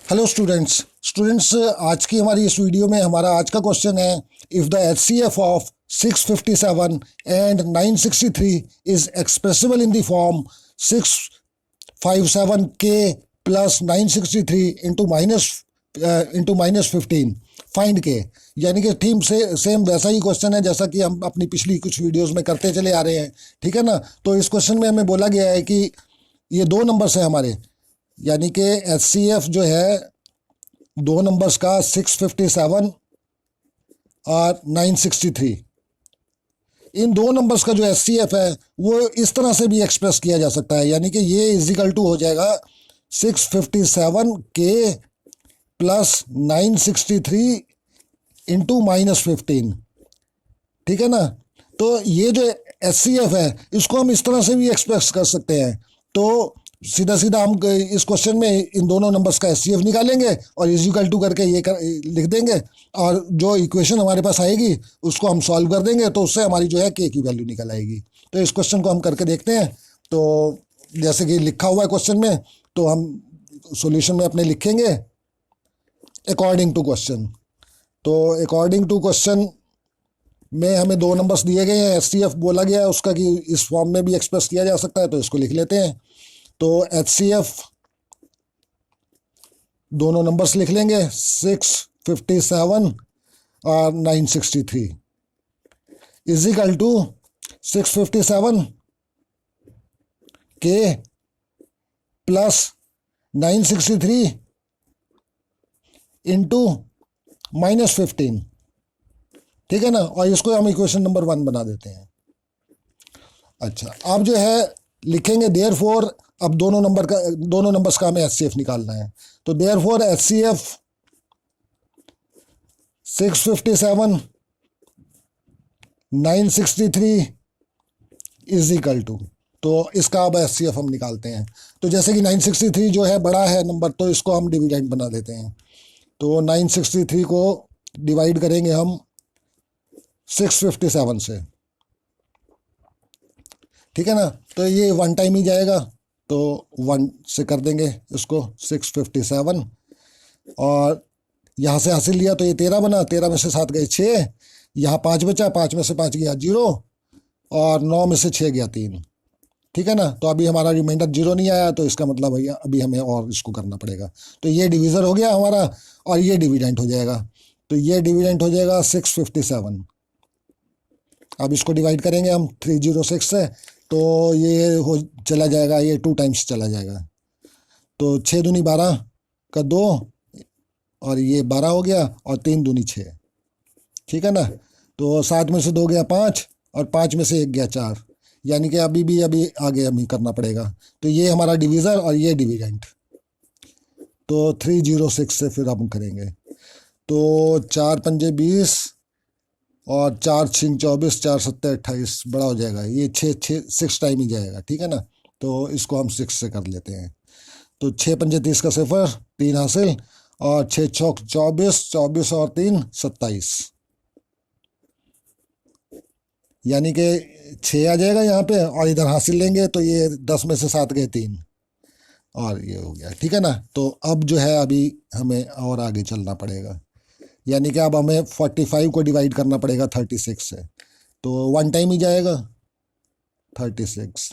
Hello students आज की हमारी इस वीडियो में हमारा आज का क्वेश्चन है, if the HCF of 657 and 963 is expressible in the form 657 के प्लस 963 इंटू माइनस 15 फाइंड के। यानी कि थीम से सेम वैसा ही क्वेश्चन है जैसा कि हम अपनी पिछली कुछ वीडियोस में करते चले आ रहे हैं, ठीक है ना। तो इस क्वेश्चन में हमें बोला गया है कि ये दो नंबर्स हैं हमारे, यानी कि एचसीएफ जो है दो नंबर्स का 657 और 963, इन दो नंबर्स का जो एचसीएफ है वो इस तरह से भी एक्सप्रेस किया जा सकता है, यानी कि ये इजिकल टू हो जाएगा 657 के प्लस 963 इंटू माइनस 15, ठीक है ना। तो ये जो एचसीएफ है इसको हम इस तरह से भी एक्सप्रेस कर सकते हैं। तो सीधा सीधा हम इस क्वेश्चन में इन दोनों नंबर्स का एचसीएफ निकालेंगे और इजिकल टू करके लिख देंगे, और जो इक्वेशन हमारे पास आएगी उसको हम सॉल्व कर देंगे, तो उससे हमारी जो है के की वैल्यू निकल आएगी। तो इस क्वेश्चन को हम करके देखते हैं। तो जैसे कि लिखा हुआ है क्वेश्चन में, तो हम सॉल्यूशन में अपने लिखेंगे अकॉर्डिंग टू क्वेश्चन। तो अकॉर्डिंग टू क्वेश्चन में हमें दो नंबर्स दिए गए हैं, एचसीएफ बोला गया है उसका कि इस फॉर्म में भी एक्सप्रेस किया जा सकता है, तो इसको लिख लेते हैं। तो एचसीएफ दोनों नंबर्स लिख लेंगे 657 और 963 इजिकल टू 657 के प्लस 963 इंटू माइनस 15, ठीक है ना। और इसको हम इक्वेशन नंबर 1 बना देते हैं। अच्छा, आप जो है लिखेंगे देयरफॉर, अब दोनों नंबर्स का हमें एचसीएफ निकालना है। तो therefore HCF 657 963 is equal to, तो इसका अब एचसीएफ हम निकालते हैं। तो जैसे कि 963 जो है बड़ा है नंबर, तो इसको हम डिविडेंड बना देते हैं। तो 963 को डिवाइड करेंगे हम 657 से, ठीक है ना। तो ये वन टाइम ही जाएगा, तो 1 से कर देंगे इसको 657, और यहाँ से हासिल लिया तो ये 13 बना, 13 में से 7 गए 6, यहाँ 5 बचा, 5 में से 5 गया 0, और 9 में से 6 गया 3, ठीक है ना। तो अभी हमारा रिमाइंडर 0 नहीं आया, तो इसका मतलब भैया अभी हमें और इसको करना पड़ेगा। तो ये डिविज़र हो गया हमारा, और ये डिविडेंट हो जाएगा। तो ये डिविडेंट हो जाएगा 657। अब इसको डिवाइड करेंगे हम 306 से, तो ये हो चला जाएगा, ये 2 टाइम्स चला जाएगा। तो 6 दूनी 12 का 2, और ये 12 हो गया, और 3 दूनी 6, ठीक है ना। तो 7 में से 2 गया 5, और 5 में से 1 गया 4, यानी कि अभी आगे हमें करना पड़ेगा। तो ये हमारा डिविज़र और ये डिविडेंट। तो 306 से फिर हम करेंगे। तो 4 पंजे 20, और 4 6 24, 4 7 28, बड़ा हो जाएगा, ये 6 टाइम ही जाएगा, ठीक है ना। तो इसको हम 6 से कर लेते हैं। तो 6 पंजे 30 का 0, 3 हासिल, और 6 चौक 24, 24 और 3 27, यानी कि 6 आ जाएगा यहाँ पे, और इधर हासिल लेंगे तो ये 10 में से 7 गए 3, और ये हो गया, ठीक है ना। तो अब जो है अभी हमें और आगे चलना पड़ेगा, यानी कि अब हमें 45 को डिवाइड करना पड़ेगा 36 से। तो 1 टाइम ही जाएगा 36।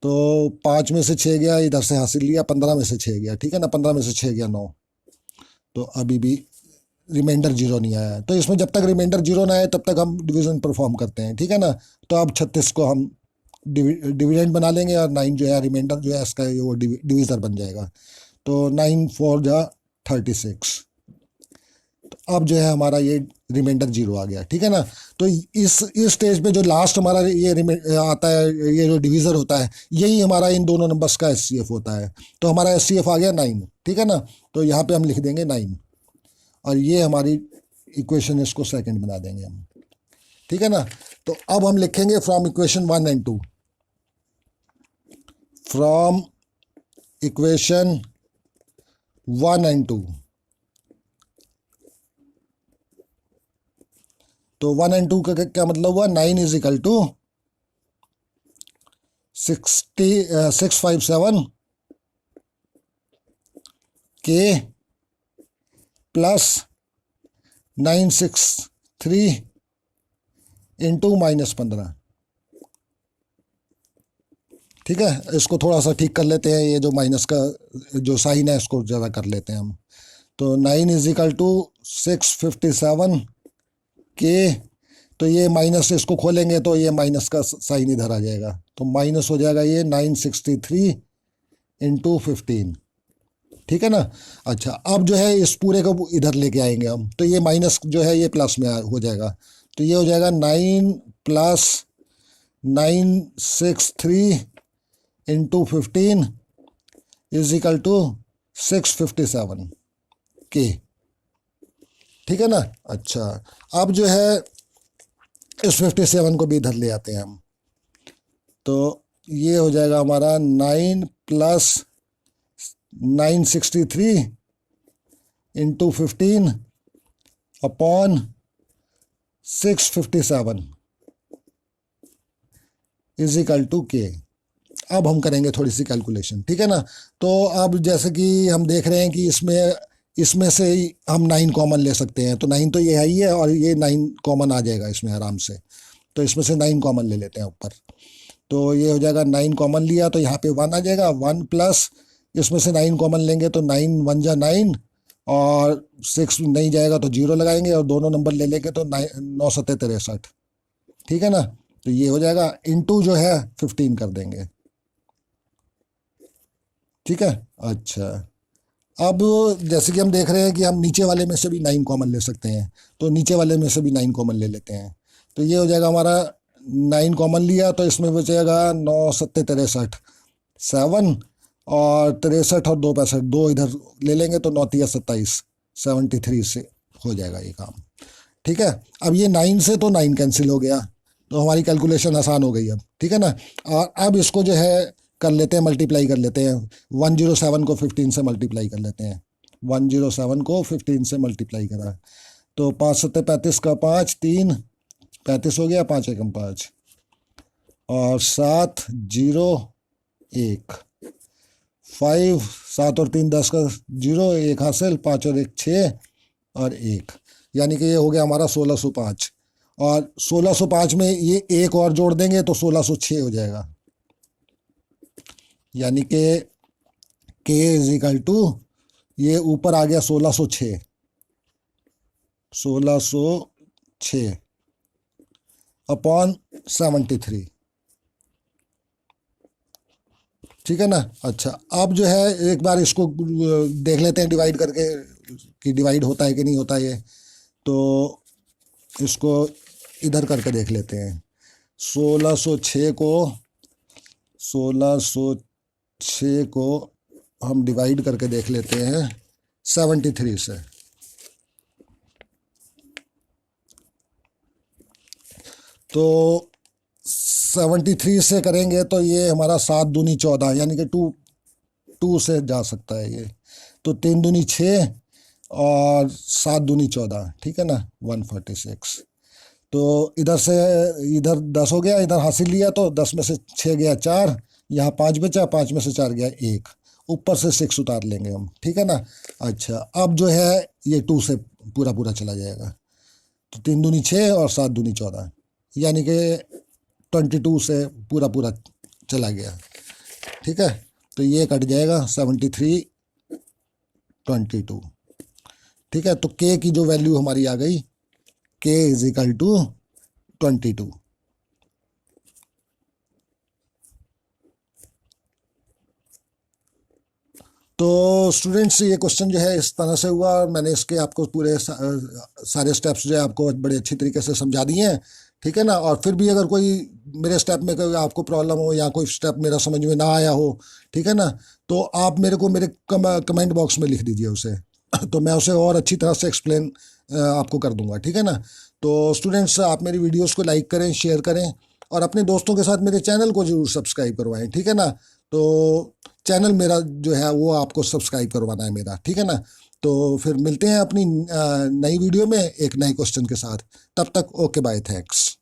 तो 5 में से 6 गया, इधर से हासिल लिया, 15 में से 6 गया, ठीक है ना। 15 में से 6 गया 9, तो अभी भी रिमाइंडर 0 नहीं आया। तो इसमें जब तक रिमाइंडर 0 ना आए तब तक हम डिवीज़न परफॉर्म करते हैं, ठीक है ना। तो अब 36 को हम डिविडेंड बना लेंगे, और 9 जो है रिमाइंडर जो है इसका वो डिवीज़र बन जाएगा। तो 9 4 जा 36। तो अब जो है हमारा ये रिमाइंडर 0 आ गया, ठीक है ना। तो इस स्टेज पे जो लास्ट हमारा ये आता है, ये जो डिवीज़र होता है, यही हमारा इन दोनों नंबर्स का एचसीएफ होता है। तो हमारा एचसीएफ आ गया 9, ठीक है ना। तो यहाँ पे हम लिख देंगे 9, और ये हमारी इक्वेशन, इसको सेकंड बना देंगे हम, ठीक है ना। तो अब हम लिखेंगे from equation 1 and 2, from equation 1 and 2। तो 1 एंड 2 का क्या मतलब हुआ, 9 इज इक्वल टू 657 के प्लस 963 इंटू -15। ठीक है, इसको थोड़ा सा ठीक कर लेते हैं, ये जो माइनस का जो साइन है इसको ज़रा कर लेते हैं हम। तो 9 = 657 के, तो ये माइनस से इसको खोलेंगे तो ये माइनस का साइन इधर आ जाएगा, तो माइनस हो जाएगा ये 963 इंटू 15। ठीक है ना। अच्छा, अब जो है इस पूरे को इधर लेके आएंगे हम, तो ये माइनस जो है ये प्लस में हो जाएगा, तो ये हो जाएगा 9 + 963 इंटू 15 = 657 के। ठीक है ना। अच्छा, अब जो है इस 57 को भी इधर ले आते हैं हम, तो ये हो जाएगा हमारा 9 + 963 इंटू 15 अपॉन 657 = के। अब हम करेंगे थोड़ी सी कैलकुलेशन। ठीक है ना। तो अब जैसे कि हम देख रहे हैं कि इसमें से हम 9 कॉमन ले सकते हैं, तो 9 तो ये है ही है और ये 9 कॉमन आ जाएगा इसमें आराम से, तो इसमें से 9 कॉमन ले लेते हैं ऊपर, तो ये हो जाएगा 9 कॉमन लिया तो यहाँ पे 1 आ जाएगा, 1 प्लस इसमें से 9 कॉमन लेंगे तो 9 × 1 = 9 और 6 नहीं जाएगा तो 0 लगाएंगे और दोनों नंबर ले लेंगे तो 9 × 7 = 63। ठीक है ना। तो ये हो जाएगा, इंटू जो है 15 कर देंगे। ठीक है। अच्छा, अब जैसे कि हम देख रहे हैं कि हम नीचे वाले में से भी 9 कॉमन ले सकते हैं, तो नीचे वाले में से भी 9 कॉमन ले लेते हैं, तो ये हो जाएगा हमारा 9 कॉमन लिया तो इसमें बचेगा 9 × 7 = 63, 7 और 63 और 2 = 65, 2 इधर ले लेंगे तो 9 × 3 = 27, 73 से हो जाएगा ये काम। ठीक है। अब ये 9 से तो 9 कैंसिल हो गया, तो हमारी कैलकुलेशन आसान हो गई अब। ठीक है ना। और अब इसको जो है कर लेते हैं, मल्टीप्लाई कर लेते हैं, 107 को 15 से मल्टीप्लाई कर लेते हैं, 107 को 15 से मल्टीप्लाई करा तो 5 × 7 = 35 का 5 3 35 हो गया, 5 × 1 = 5 और 7 0 1 5 7 और 3 10 का 0 1 हासिल, 5 और 1 6 और 1, यानी कि ये हो गया हमारा 1605। और 1605 में ये एक और जोड़ देंगे तो 1606 हो जाएगा, यानी कि k = ये ऊपर आ गया 1606 अपॉन 73। ठीक है ना। अच्छा, अब जो है एक बार इसको देख लेते हैं डिवाइड करके कि डिवाइड होता है कि नहीं होता ये, तो इसको इधर करके देख लेते हैं। 1606 को हम डिवाइड करके देख लेते हैं 73 से, तो 73 से करेंगे तो ये हमारा 7 दूनी 14, यानी कि 2 से जा सकता है ये, तो 3 दूनी 6 और 7 दूनी 14। ठीक है ना, 146। तो इधर से इधर 10 हो गया, इधर हासिल लिया तो 10 में से 6 गया 4, यहाँ 5 बचा, 5 में से 4 गया 1, ऊपर से 6 उतार लेंगे हम। ठीक है ना। अच्छा, अब जो है ये 2 से पूरा चला जाएगा, तो 3 दूनी 6 और 7 दूनी 14, यानी कि 22 से पूरा चला गया। ठीक है, तो ये कट जाएगा 73 22। ठीक है, तो k की जो वैल्यू हमारी आ गई, k = 22। तो स्टूडेंट्स, ये क्वेश्चन जो है इस तरह से हुआ, और मैंने इसके आपको पूरे सारे स्टेप्स जो है आपको बड़े अच्छी तरीके से समझा दिए हैं। ठीक है ना। और फिर भी अगर कोई मेरे स्टेप में कोई आपको प्रॉब्लम हो या कोई स्टेप मेरा समझ में ना आया हो, ठीक है ना, तो आप मेरे को मेरे कमेंट बॉक्स में लिख दीजिए उसे तो मैं उसे और अच्छी तरह से एक्सप्लेन आपको कर दूंगा। ठीक है ना। तो स्टूडेंट्स, आप मेरी वीडियोस को लाइक करें, शेयर करें और अपने दोस्तों के साथ मेरे चैनल को जरूर सब्सक्राइब करवाएं। ठीक है ना। तो चैनल मेरा जो है वो आपको सब्सक्राइब करवाना है मेरा। ठीक है ना। तो फिर मिलते हैं अपनी नई वीडियो में एक नए क्वेश्चन के साथ। तब तक ओके, बाय, थैंक्स।